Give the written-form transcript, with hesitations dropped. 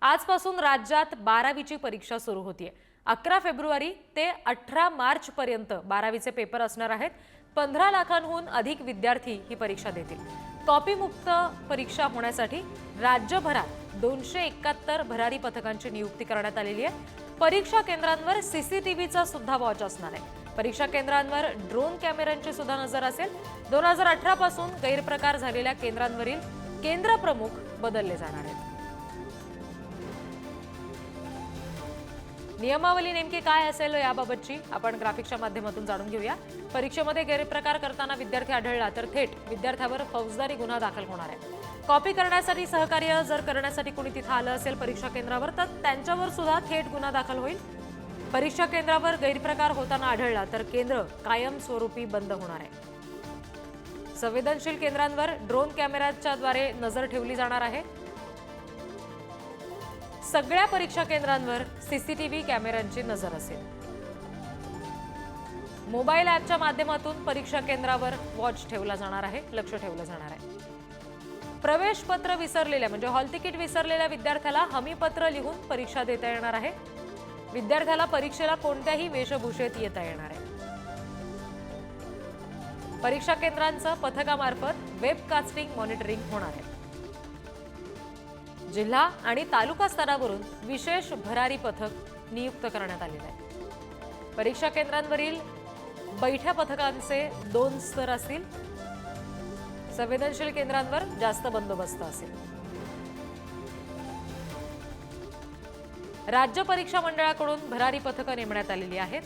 आजपासून राज्यात 12वीची परीक्षा सुरू होतीये। 11 फेब्रुवारी ते 18 मार्च पर्यंत 12वीचे पेपर असणार आहेत। 15 लाखांहून अधिक विद्यार्थी ही परीक्षा देतील। कॉपी मुक्त परीक्षा होण्यासाठी राज्यभरात 271 भरारी पथकांची नियुक्ती करण्यात आलेली आहे। परीक्षा केंद्रांवर सीसीटीव्हीचा सुद्धा वॉच असणार आहे। परीक्षा केंद्रांवर ड्रोन कॅमेऱ्यांची सुद्धा नजर असेल। 2018 पासून गैरप्रकार झालेल्या केंद्रांवरील केंद्र प्रमुख बदलले जाणार आहेत। नियमावली नेमकी काय असेल याबाबतची आपण ग्राफिक्सच्या माध्यमातून जाणून घेऊया। परीक्षेमध्ये गैरप्रकार करताना विद्यार्थी आढळला तर थेट विद्यार्थ्यावर फौजदारी गुन्हा दाखल होणार आहे। कॉपी करण्यासाठी सहकार्य जर करण्यासाठी कोणी तिथे आलं असेल परीक्षा केंद्रावर तर त्यांच्यावर सुद्धा थेट गुन्हा दाखल होईल। परीक्षा केंद्रावर गैरप्रकार होताना आढळला तर केंद्र कायमस्वरूपी बंद होणार आहे। संवेदनशील केंद्रांवर ड्रोन कॅमेऱ्याच्या द्वारे नजर ठेवली जाणार आहे। सगळ्या परीक्षा केंद्रांवर सीसीटीव्ही कॅमेऱ्यांची नजर असेल। मोबाईल ॲपच्या माध्यमातून परीक्षा केंद्रावर वॉच ठेवला जाणार आहे, लक्ष ठेवलं जाणार आहे। प्रवेश पत्र विसरलेल्या म्हणजे हॉल तिकीट विसरलेल्या विद्यार्थ्याला हमीपत्र लिहून परीक्षा देता येणार आहे। विद्यार्थ्याला परीक्षेला कोणत्याही वेशभूषेत येता येणार आहे। परीक्षा केंद्रांचं पथकामार्फत वेबकास्टिंग मॉनिटरिंग होणार आहे। जिल्हा आणि तालुका स्तरावरून विशेष भरारी पथक नियुक्त करण्यात आलेले आहे। परीक्षा केंद्रांवरील बैठ्या पथकांचे 2 स्तर असतील। संवेदनशील केंद्रांवर जास्त बंदोबस्त असेल। राज्य परीक्षा मंडळाकडून भरारी पथकं नेमण्यात आलेली आहेत।